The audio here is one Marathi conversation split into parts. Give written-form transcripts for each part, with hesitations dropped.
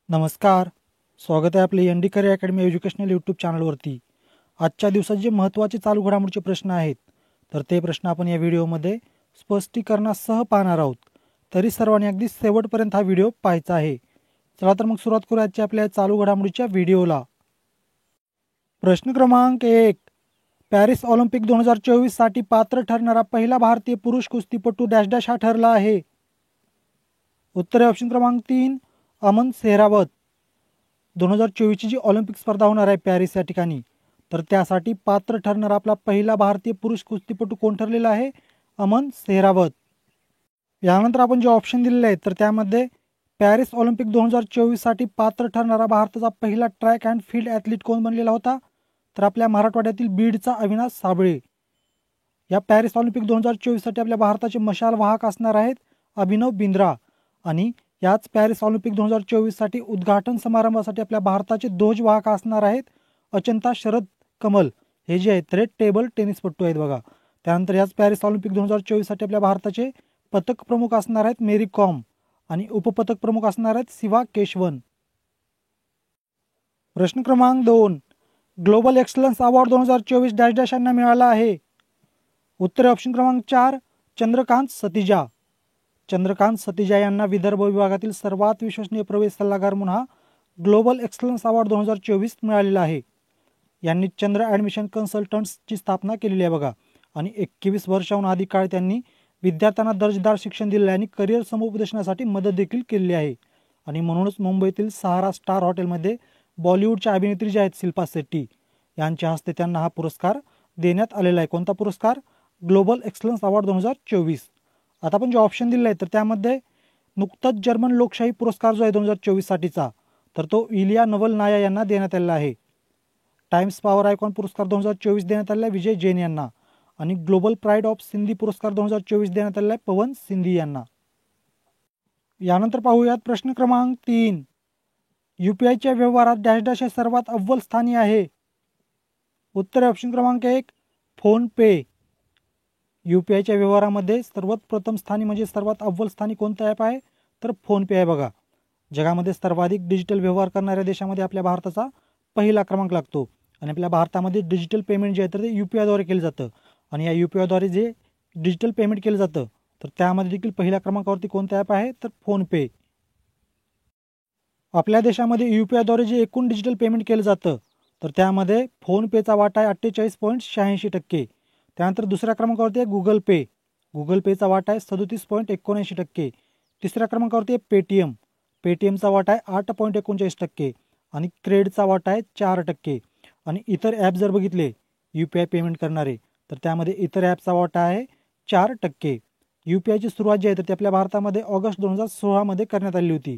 नमस्कार. स्वागत आहे आपले N D career academy educational YouTube चॅनलवरती. आजच्या दिवसात जे महत्त्वाचे चालू घडामोडीचे प्रश्न आहेत तर ते प्रश्न आपण या व्हिडिओमध्ये स्पष्टीकरणासह पाहणार आहोत. तरी सर्वांनी अगदी शेवटपर्यंत हा व्हिडिओ पाहायचा आहे. चला तर मग सुरुवात करूया आजच्या आपल्या चालू घडामोडीच्या व्हिडिओला. प्रश्न क्रमांक 1. पॅरिस ऑलिम्पिक 2024 साठी पात्र ठरणारा पहिला भारतीय पुरुष कुस्तीपटू डॅश डॅश हा ठरला आहे. उत्तर आहे ऑप्शन क्रमांक 3 अमन सेहरावत. 2024ची जी ऑलिम्पिक स्पर्धा होणार आहे पॅरिस या ठिकाणी, तर त्यासाठी पात्र ठरणारा आपला पहिला भारतीय पुरुष कुस्तीपटू कोण ठरलेला आहे? अमन सेहरावत. यानंतर आपण जे ऑप्शन दिलेले आहेत तर त्यामध्ये पॅरिस ऑलिम्पिक 2024 साठी पात्र ठरणारा भारताचा पहिला ट्रॅक अँड फील्ड ॲथलीट कोण बनलेला होता? तर आपल्या मराठवाड्यातील बीडचा अविनाश साबळे. या पॅरिस ऑलिम्पिक 2024 साठी आपल्या भारताचे मशाल वाहक असणार आहेत अभिनव बिंद्रा. आणि याच पॅरिस ऑलिम्पिक 2024 साठी उद्घाटन समारंभासाठी आपल्या भारताचे ध्वजवाहक असणार आहेत अचंता शरद कमल. हे जे आहेत ते टेबल टेनिसपटू आहेत बघा. त्यानंतर याच पॅरिस ऑलिम्पिक 2024 साठी आपल्या भारताचे पथक प्रमुख असणार आहेत मेरी कॉम आणि उपपथक प्रमुख असणार आहेत शिवा केशवन. प्रश्न क्रमांक 2. Global excellence award 2024 dash dash यांना मिळाला आहे. उत्तर ऑप्शन क्रमांक 4 चंद्रकांत सतिजा. चंद्रकांत सतिजा यांना विदर्भ विभागातील सर्वात विश्वसनीय प्रवेश सल्लागार म्हणून हा ग्लोबल एक्सलन्स अवॉर्ड 2024 मिळालेला आहे. यांनी चंद्र ॲडमिशन कन्सल्टंट्सची स्थापना केलेली आहे बघा. आणि 21 वर्षाहून अधिक काळ त्यांनी विद्यार्थ्यांना दर्जेदार शिक्षण दिले आणि करिअर समुपदेशनासाठी मदत देखील केलेली आहे. आणि म्हणूनच मुंबईतील सहारा स्टार हॉटेलमध्ये बॉलिवूडच्या अभिनेत्री ज्या आहेत शिल्पा शेट्टी यांच्या हस्ते त्यांना हा पुरस्कार देण्यात आलेला आहे. कोणता पुरस्कार? Global excellence award 2024. आता आपण जे ऑप्शन दिले आहे तर त्यामध्ये नुकताच जर्मन लोकशाही पुरस्कार जो आहे 2024 साठीचा तर तो इलिया नवल नाया यांना देण्यात आलेला आहे. टाइम्स पॉवर आयकॉन पुरस्कार 2024 देण्यात आलेला आहे विजय जैन यांना. आणि ग्लोबल प्राईड ऑफ सिंधी पुरस्कार 2024 देण्यात आलेला आहे पवन सिंधी यांना. यानंतर पाहूयात प्रश्न क्रमांक 3. UPIच्या व्यवहारात डॅश डॅश हे सर्वात अव्वल स्थानी आहे. उत्तर ऑप्शन क्रमांक 1 फोन पे. UPIच्या व्यवहारामध्ये सर्वात प्रथम स्थानी म्हणजे सर्वात अव्वल स्थानी कोणतं ॲप आहे? तर फोनपे आहे बघा. जगामध्ये सर्वाधिक डिजिटल व्यवहार करणाऱ्या देशामध्ये आपल्या भारताचा पहिला क्रमांक लागतो. आणि आपल्या भारतामध्ये डिजिटल पेमेंट जे आहे तर ते UPIद्वारे केलं जातं. आणि या UPIद्वारे जे डिजिटल पेमेंट केलं जातं तर त्यामध्ये देखील पहिल्या क्रमांकावरती कोणतं ॲप आहे? तर फोनपे. आपल्या देशामध्ये UPIद्वारे जे एकूण डिजिटल पेमेंट केलं जातं तर त्यामध्ये फोनपेचा वाटा आहे 48.86%. त्यानंतर दुसऱ्या क्रमांकावरती आहे गुगल पे. गुगल पेचा वाटा आहे 37.79%. तिसऱ्या क्रमांकावरती आहे पेटीएम. पेटीएमचा वाटा आहे 8.39%. आणि क्रेडचा वाटा आहे 4%. आणि इतर ॲप जर बघितले UPI पेमेंट करणारे तर त्यामध्ये इतर ॲपचा वाटा आहे 4%. UPIची सुरुवात जी आहे तर ती आपल्या भारतामध्ये ऑगस्ट 2016 करण्यात आली होती.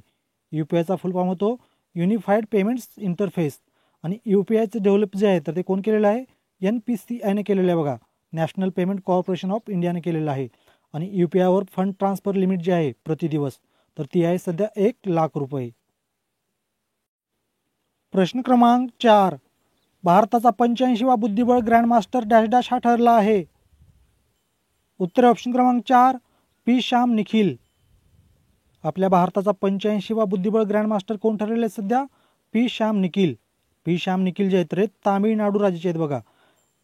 UPIचा फुल फॉर्म होतो युनिफाईड पेमेंट्स इंटरफेस. आणि UPIचे डेव्हलप जे आहे तर ते कोण केलेलं आहे? NPCIने केलेलं आहे बघा. नॅशनल पेमेंट कॉर्पोरेशन ऑफ इंडियाने केलेलं आहे. आणि UPIवर फंड ट्रान्सफर लिमिट जी आहे प्रतिदिवस तर ती आहे सध्या 1 लाख रुपये. प्रश्न क्रमांक 4. भारताचा 85वा बुद्धिबळ ग्रँडमास्टर डॅश डॅश हा ठरला आहे. उत्तर ऑप्शन क्रमांक 4 पी श्याम निखिल. आपल्या भारताचा 85वा बुद्धिबळ ग्रँडमास्टर कोण ठरलेले आहे सध्या? पी श्याम निखिल. पी श्याम निखिल जे आहेत ते तामिळनाडू राज्याचे आहेत बघा.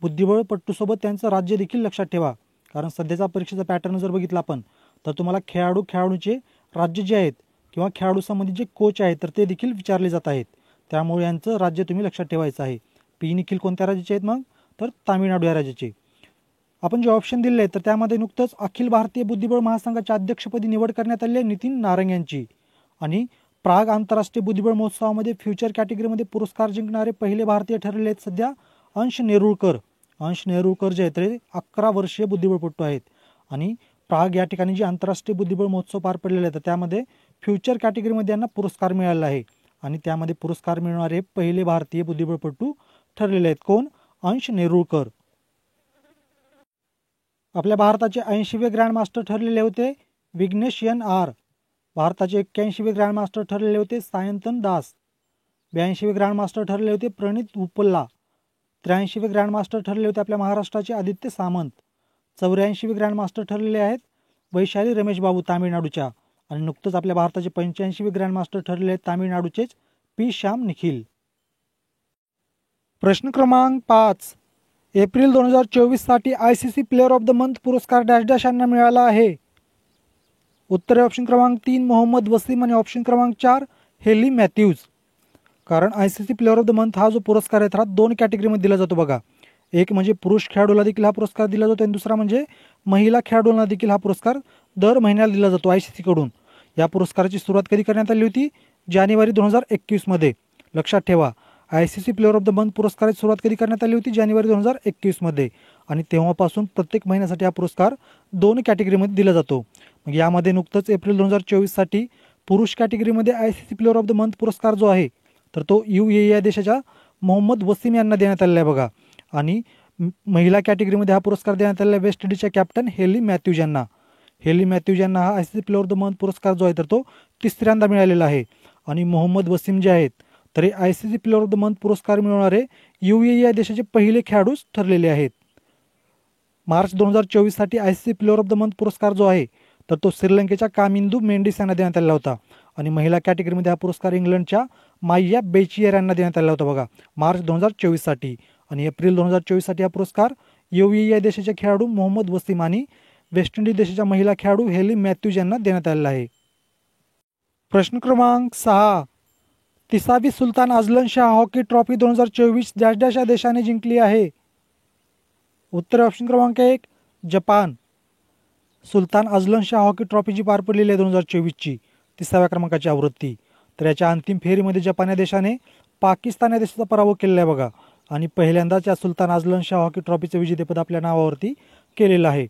बुद्धिबळपट्टूसोबत त्यांचं राज्य देखील लक्षात ठेवा, कारण सध्याचा परीक्षेचा पॅटर्न जर बघितला आपण तर तुम्हाला खेळाडूचे राज्य जे आहेत किंवा खेळाडू संबंधित जे कोच आहेत तर ते देखील विचारले जात आहेत. त्यामुळे यांचं राज्य तुम्ही लक्षात ठेवायचं आहे. पी निखिल कोणत्या राज्याचे आहेत मग? तर तामिळनाडू या राज्याचे. आपण जे ऑप्शन दिले आहेत तर त्यामध्ये नुकतंच अखिल भारतीय बुद्धिबळ महासंघाच्या अध्यक्षपदी निवड करण्यात आली आहे नितीन नारंग यांची. आणि प्राग आंतरराष्ट्रीय बुद्धिबळ महोत्सवामध्ये फ्युचर कॅटेगरीमध्ये पुरस्कार जिंकणारे पहिले भारतीय ठरलेले आहेत सध्या अंश नेरुळकर. अंश नेरुळकर जे आहेत ते 11 वर्षीय बुद्धिबळपटू आहेत. आणि प्राग या ठिकाणी जे आंतरराष्ट्रीय बुद्धिबळ महोत्सव पार पडलेले आहेत त्यामध्ये फ्युचर कॅटेगरीमध्ये यांना पुरस्कार मिळालेला आहे. आणि त्यामध्ये पुरस्कार मिळणारे पहिले भारतीय बुद्धिबळपटू ठरलेले आहेत. कोण? अंश नेरुळकर. आपल्या भारताचे 80वे ग्रँडमास्टर ठरलेले होते विघ्नेश NR. भारताचे 81वे ग्रँडमास्टर ठरलेले होते सायंतन दास. 82वे ग्रँडमास्टर ठरलेले होते प्रणित उपल्ला. 83वे ग्रँडमास्टर ठरलेले होते आपल्या महाराष्ट्राचे आदित्य सामंत. 84वे ग्रँडमास्टर ठरलेले आहेत वैशाली रमेश बाबू तामिळनाडूच्या. आणि नुकतंच आपल्या भारताचे 85वे ग्रँडमास्टर ठरलेले तामिळनाडूचेच पी श्याम निखिल. प्रश्न क्रमांक 5. एप्रिल 2024 साठी ICC player of the month पुरस्कार डॅश डॅश यांना मिळाला आहे. उत्तर आहे ऑप्शन क्रमांक 3 मोहम्मद वसीम आणि ऑप्शन क्रमांक 4 हेली मॅथ्यूज. कारण ICC player of the month हा जो पुरस्कार आहे हा 2 कॅटेगरीमध्ये दिला जातो बघा. एक म्हणजे पुरुष खेळाडूला देखील हा पुरस्कार दिला जातो आणि दुसरा म्हणजे महिला खेळाडूंना देखील हा पुरस्कार दर महिन्याला दिला जातो ICC कडून. या पुरस्काराची सुरुवात कधी करण्यात आली होती? जानेवारी 2021 मध्ये. लक्षात ठेवा, ICC player of the month पुरस्काराची सुरुवात कधी करण्यात आली होती? जानेवारी 2021 मध्ये. आणि तेव्हापासून प्रत्येक महिन्यासाठी हा पुरस्कार 2 कॅटेगरीमध्ये दिला जातो. मग यामध्ये नुकतंच एप्रिल 2024 साठी पुरुष कॅटेगरीमध्ये ICC player of the month पुरस्कार जो आहे तर तो UAE या देशाच्या मोहम्मद वसीम यांना देण्यात आलेला आहे बघा. आणि महिला कॅटेगरीमध्ये हा पुरस्कार देण्यात आलेला आहे वेस्ट इंडिजच्या कॅप्टन हेली मॅथ्यूज यांना. हेली मॅथ्यूज यांना हा ICC player of the month पुरस्कार जो आहे तर तो 3ऱ्यांदा मिळालेला आहे. आणि मोहम्मद वसीम जे आहेत तर हे ICC player of the month पुरस्कार मिळवणारे UAE या देशाचे पहिले खेळाडूच ठरलेले आहेत. मार्च 2024 साठी ICC player of the month पुरस्कार जो आहे तर तो श्रीलंकेच्या कामिंदू मेंडिस यांना देण्यात आलेला होता. आणि महिला कॅटेगरीमध्ये हा पुरस्कार इंग्लंडच्या माय्या बेचियर यांना देण्यात आला होता बघा मार्च 2024 साठी. आणि एप्रिल 2024 साठी हा पुरस्कार UAE या देशाचे खेळाडू मोहम्मद वसीम आणि वेस्ट इंडिज देशाच्या महिला खेळाडू हेली मॅथ्यूज यांना देण्यात आलेला आहे. प्रश्न क्रमांक 6. 30वी Sultan Azlan Shah hockey trophy 2024 dash dash या देशाने जिंकली आहे. उत्तर ऑप्शन क्रमांक 1 Japan. Sultan Azlan Shah hockey trophy जी पार पडलेली आहे 2024ची 30व्या क्रमांकाची आवृत्ती, तर याच्या अंतिम फेरीमध्ये जपान या देशाने पाकिस्तान या देशाचा पराभव केलेला आहे बघा. आणि पहिल्यांदाच या सुलतान अझलन शाह हॉकी ट्रॉफीचे विजेतेपद आपल्या नावावरती केलेलं आहे.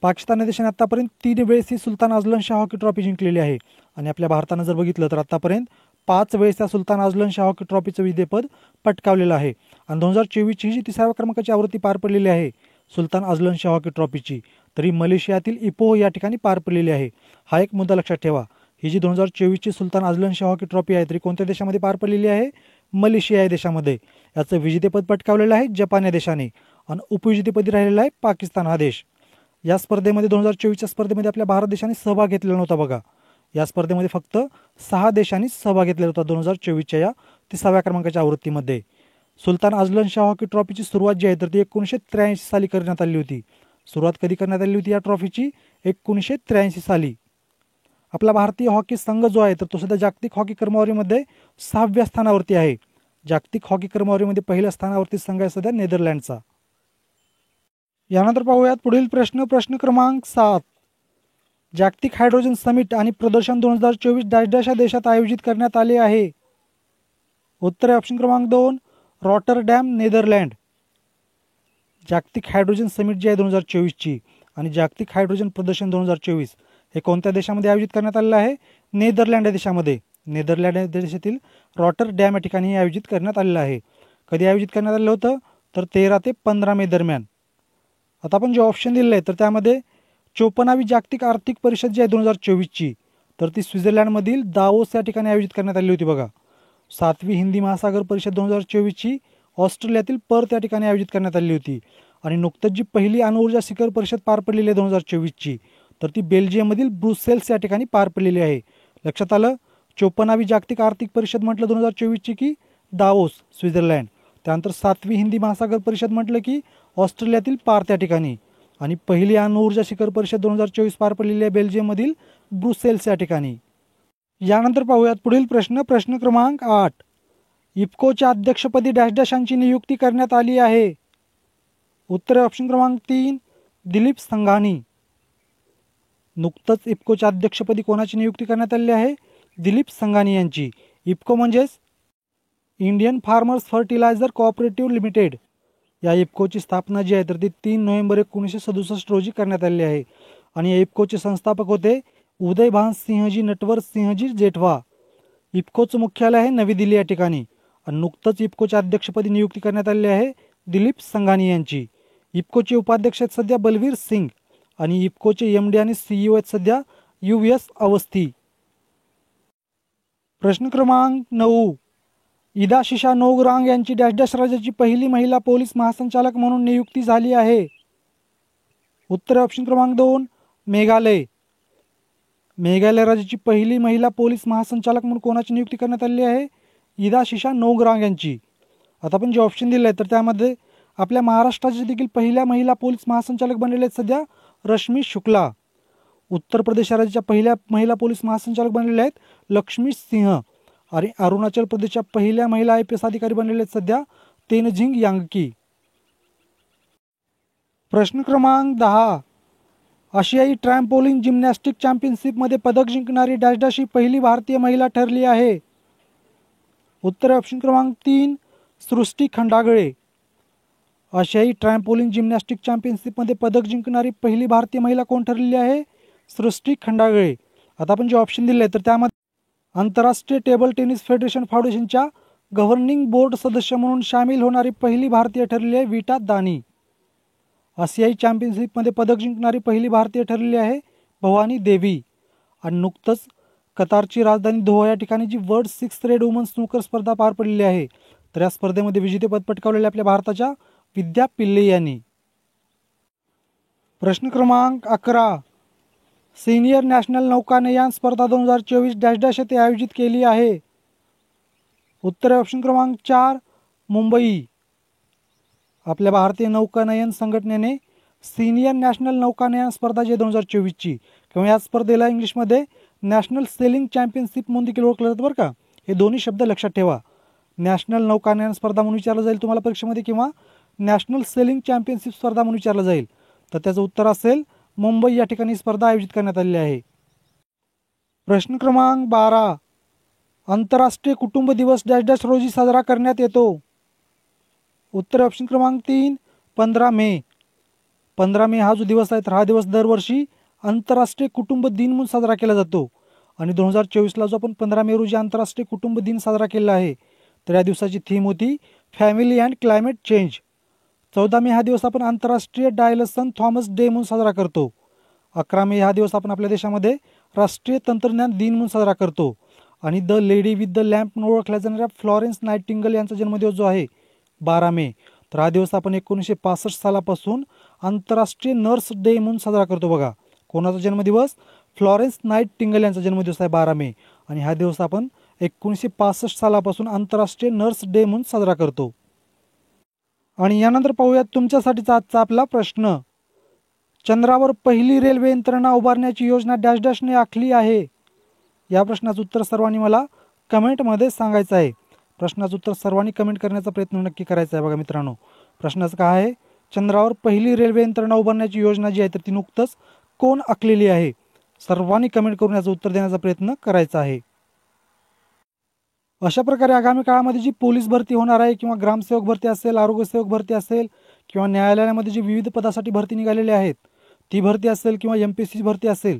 पाकिस्तान या देशाने आतापर्यंत 3 वेळेस ही सुलतान अझलन शाह हॉकी ट्रॉफी जिंकलेली आहे. आणि आपल्या भारतानं जर बघितलं तर आतापर्यंत 5 वेळेस या सुलतान अझलन शाह हॉकी ट्रॉफीचं विजेतेपद पटकावलेलं आहे. आणि 2024ची जी 30व्या क्रमांकाची आवृत्ती पार पडलेली आहे सुलतान अझलन शाह हॉकी ट्रॉफीची, तरी मलेशियातील इपोह या ठिकाणी पार पडलेली आहे. हा एक मुद्दा लक्षात ठेवा. ही जी 2024ची सुलतान अझलन शाह हॉकी ट्रॉफी आहे तरी कोणत्या देशामध्ये पार पडलेली आहे? मलेशिया या देशामध्ये. याचं विजेतेपद पटकावलेलं आहे जपान या देशाने आणि उपविजेतेपदी राहिलेला आहे पाकिस्तान हा देश. या स्पर्धेमध्ये 2024च्या स्पर्धेमध्ये आपल्या भारत देशाने सहभाग घेतलेला नव्हता बघा. या स्पर्धेमध्ये फक्त 6 देशांनी सहभाग घेतलेला होता 2024च्या या 30व्या क्रमांकाच्या आवृत्तीमध्ये. सुलतान अझलन शाह हॉकी ट्रॉफीची सुरुवात जी आहे तर ती 1983 साली करण्यात आली होती. सुरुवात कधी करण्यात आली होती या ट्रॉफीची? 1983 साली. आपला भारतीय हॉकी संघ जो आहे तर तो सध्या जागतिक हॉकी क्रमवारीमध्ये 6व्या स्थानावरती आहे. जागतिक हॉकी क्रमवारीमध्ये पहिल्या स्थानावरती संघ आहे सध्या नेदरलँडचा. यानंतर पाहूयात पुढील प्रश्न. प्रश्न क्रमांक 7. जागतिक हायड्रोजन समिट आणि प्रदर्शन 2024 डॅश डॅश या देशात आयोजित करण्यात आले आहे. उत्तर आहे ऑप्शन क्रमांक 2 रॉटरडॅम नेदरलँड. जागतिक हायड्रोजन समिट जी आहे 2024ची आणि जागतिक हायड्रोजन प्रदर्शन 2024 हे कोणत्या देशामध्ये आयोजित करण्यात आलेलं आहे? नेदरलँड या देशामध्ये. नेदरलँड या देशातील रॉटरडॅम या ठिकाणी आयोजित करण्यात आलेलं आहे. कधी आयोजित करण्यात आलेलं होतं? तर 13 ते 15 मे दरम्यान. आता आपण जे ऑप्शन दिलेलं आहे तर त्यामध्ये 54वी जागतिक आर्थिक परिषद जी आहे 2024ची तर ती स्वित्झर्लंडमधील दावोस या ठिकाणी आयोजित करण्यात आली होती बघा. 7वी हिंदी महासागर परिषद 2024ची ऑस्ट्रेलियातील पर्थ या ठिकाणी आयोजित करण्यात आली होती. आणि नुकतंच जी पहिली अणुऊर्जा शिखर परिषद पार पडलेली आहे 2024ची तर ती बेल्जियममधील ब्रुसेल्स या ठिकाणी पार पडलेली आहे. लक्षात आलं? 54वी जागतिक आर्थिक परिषद म्हटलं 2024ची की दावोस स्वित्झर्लंड. त्यानंतर 7वी हिंदी महासागर परिषद म्हटलं की ऑस्ट्रेलियातील पार्थ या ठिकाणी. आणि पहिली अणुऊर्जा शिखर परिषद 2024 पार पडलेली आहे बेल्जियममधील ब्रुसेल्स या ठिकाणी. यानंतर पाहूयात पुढील प्रश्न. प्रश्न क्रमांक 8. इफ्कोच्या अध्यक्षपदी डॅश डॅशांची नियुक्ती करण्यात आली आहे. उत्तर ऑप्शन क्रमांक 3 दिलीप संघानी. नुकतंच इफ्कोच्या अध्यक्षपदी कोणाची नियुक्ती करण्यात आली आहे? दिलीप संघानी यांची. इफ्को म्हणजेच Indian farmers fertiliser cooperative limited. या इफ्कोची स्थापना जी आहे तर ती 3 नोव्हेंबर 1967 रोजी करण्यात आलेली आहे. आणि या इफ्कोचे संस्थापक होते उदयभान सिंहजी नटवर सिंहजी जेठवा. इफ्कोचं मुख्यालय आहे नवी दिल्ली या ठिकाणी. आणि नुकतंच इफ्कोच्या अध्यक्षपदी नियुक्ती करण्यात आलेली आहे दिलीप संघानी यांची. इफ्कोचे उपाध्यक्ष आहेत सध्या बलवीर सिंग आणि इफ्कोचे MD आणि CEO आहेत सध्या US अवस्थी. प्रश्न क्रमांक 9. इदा शिशा नोगरांग यांची डॅश डॅश राज्याची पहिली महिला पोलीस महासंचालक म्हणून नियुक्ती झाली आहे. उत्तर ऑप्शन क्रमांक 2 मेघालय. मेघालय राज्याची पहिली महिला पोलीस महासंचालक म्हणून कोणाची नियुक्ती करण्यात आली आहे? इदाशिशा नोंगरांग यांची. आता आपण जे ऑप्शन दिले आहेत तर त्यामध्ये आपल्या महाराष्ट्राच्या देखील पहिल्या महिला पोलीस महासंचालक बनलेले आहेत सध्या रश्मी शुक्ला. उत्तर प्रदेश राज्याच्या पहिल्या महिला पोलीस महासंचालक बनलेल्या आहेत लक्ष्मी सिंह. आणि अरुणाचल प्रदेशच्या पहिल्या महिला IPS अधिकारी बनलेले आहेत सध्या तेनझिंग यांगकी. प्रश्न क्रमांक 10. आशियाई ट्रॅम्पोलिन जिम्नॅस्टिक चॅम्पियनशिपमध्ये पदक जिंकणारी डॅश डॅश ही पहिली भारतीय महिला ठरली आहे? उत्तर ऑप्शन क्रमांक 3 सृष्टी खंडागळे. आशियाई ट्रॅम्पोलिन जिम्नॅस्टिक चॅम्पियनशिपमध्ये पदक जिंकणारी पहिली भारतीय महिला कोण ठरलेली आहे? सृष्टी खंडागळे. आता आपण जे ऑप्शन दिले तर त्यामध्ये आंतरराष्ट्रीय टेबल टेनिस फेडरेशन फाउंडेशनच्या गव्हर्निंग बोर्ड सदस्य म्हणून सामील होणारी पहिली भारतीय ठरलेली आहे विटा दानी. आशियाई चॅम्पियनशिपमध्ये पदक जिंकणारी पहिली भारतीय ठरलेली आहे भवानी देवी. आणि नुकतंच कतारची राजधानी दोहा या ठिकाणी जी world 6th red woman snooker स्पर्धा पार पडलेली आहे तर या स्पर्धेमध्ये विजेतेपद पटकावलेले आपल्या भारताच्या विद्या पिल्ले यांनी. प्रश्न क्रमांक 11. सीनियर नॅशनल नौकानयन स्पर्धा 2024 डॅश डॅश येथे आयोजित केली आहे? उत्तर ऑप्शन क्रमांक 4 मुंबई. आपल्या भारतीय नौकानयन संघटनेने सीनियर नॅशनल नौकानयन स्पर्धा जे 2024ची किंवा या स्पर्धेला इंग्लिशमध्ये नॅशनल सेलिंग चॅम्पियनशिप म्हणून देखील ओळखलं जातं बरं का. हे दोन्ही शब्द लक्षात ठेवा. नॅशनल नौकानयन स्पर्धा म्हणून विचारलं जाईल तुम्हाला परीक्षेमध्ये किंवा नॅशनल सेलिंग चॅम्पियनशिप स्पर्धा म्हणून विचारलं जाईल. तर त्याचं उत्तर असेल मुंबई या ठिकाणी स्पर्धा आयोजित करण्यात आलेली आहे. प्रश्न क्रमांक 12. आंतरराष्ट्रीय कुटुंब दिवस डॅश डॅश रोजी साजरा करण्यात येतो? उत्तर ऑप्शन क्रमांक 3 15 मे. 15 मे हा जो दिवस आहे तर हा दिवस दरवर्षी आंतरराष्ट्रीय कुटुंब दिन म्हणून साजरा केला जातो. आणि 2024ला जो आपण 15 मे रोजी आंतरराष्ट्रीय कुटुंब दिन साजरा केला आहे तर या दिवसाची थीम होती फॅमिली अँड क्लायमेट चेंज. 14 मे हा दिवस आपण आंतरराष्ट्रीय डायलसन थॉमस डे म्हणून साजरा करतो. 11 मे हा दिवस आपण आपल्या देशामध्ये राष्ट्रीय तंत्रज्ञान दिन म्हणून साजरा करतो. आणि the lady with the lamp म्हणून ओळखल्या जाणाऱ्या फ्लॉरेन्स नाइटिंगेल यांचा जन्मदिवस जो आहे 12 मे तर हा दिवस आपण 1965 सालापासून आंतरराष्ट्रीय नर्स डे म्हणून साजरा करतो. बघा कोणाचा जन्मदिवस? फ्लॉरेन्स नाइटिंगेल यांचा जन्मदिवस आहे 12 मे. आणि हा दिवस आपण 1965 सालापासून आंतरराष्ट्रीय नर्स डे म्हणून साजरा करतो. आणि यानंतर पाहूयात तुमच्यासाठीचा आजचा आपला प्रश्न. चंद्रावर पहिली रेल्वे यंत्रणा उभारण्याची योजना डॅश डॅशने आखली आहे? या प्रश्नाचं उत्तर सर्वांनी मला कमेंटमध्ये सांगायचं आहे. प्रश्नाचं उत्तर सर्वांनी कमेंट करण्याचा प्रयत्न नक्की करायचा आहे. बघा मित्रांनो प्रश्नाचं काय आहे? चंद्रावर पहिली रेल्वे यंत्रणा उभारण्याची योजना जी आहे तर ती नुकतंच कोण आखलेली आहे? सर्वांनी कमेंट करून याचं उत्तर देण्याचा प्रयत्न करायचा आहे. अशा प्रकारे आगामी काळामध्ये जी पोलीस भरती होणार आहे किंवा ग्रामसेवक भरती असेल, आरोग्यसेवक भरती असेल किंवा न्यायालयामध्ये जी विविध पदासाठी भरती निघालेली आहेत ती भरती असेल किंवा MPSC भरती असेल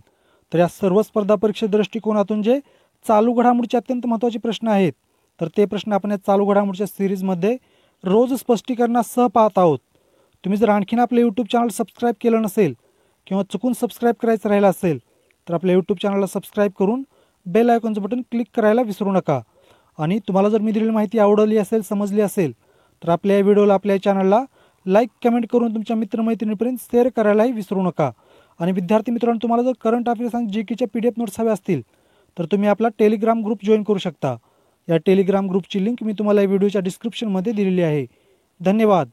तर या सर्व स्पर्धा परीक्षे दृष्टिकोनातून जे चालू घडामोडीचे अत्यंत महत्त्वाचे प्रश्न आहेत तर ते प्रश्न आपण या चालू घडामोडीच्या सिरीजमध्ये रोज स्पष्टीकरणासह पाहत आहोत. तुम्ही जर आणखीन आपलं यूट्यूब चॅनल सबस्क्राईब केलं नसेल किंवा चुकून सबस्क्राईब करायचं राहिलं असेल तर आपल्या यूट्यूब चॅनलला सबस्क्राईब करून बेल आयकॉनचं बटन क्लिक करायला विसरू नका. आणि तुम्हाला जर मी दिलेली माहिती आवडली असेल, समजली असेल तर आपल्या या व्हिडिओला, आपल्या चॅनलला लाईक कमेंट करून तुमच्या मित्रमैत्रिणीपर्यंत शेअर करायलाही विसरू नका. आणि विद्यार्थी मित्रांनो तुम्हाला जर करंट अफेअर्स आणि GKच्या PDF नोट्स हव्या असतील तर तुम्ही आपला टेलिग्राम ग्रुप जॉईन करू शकता. या टेलिग्राम ग्रुपची लिंक मी तुम्हाला या व्हिडिओच्या डिस्क्रिप्शनमध्ये दिलेली आहे. धन्यवाद.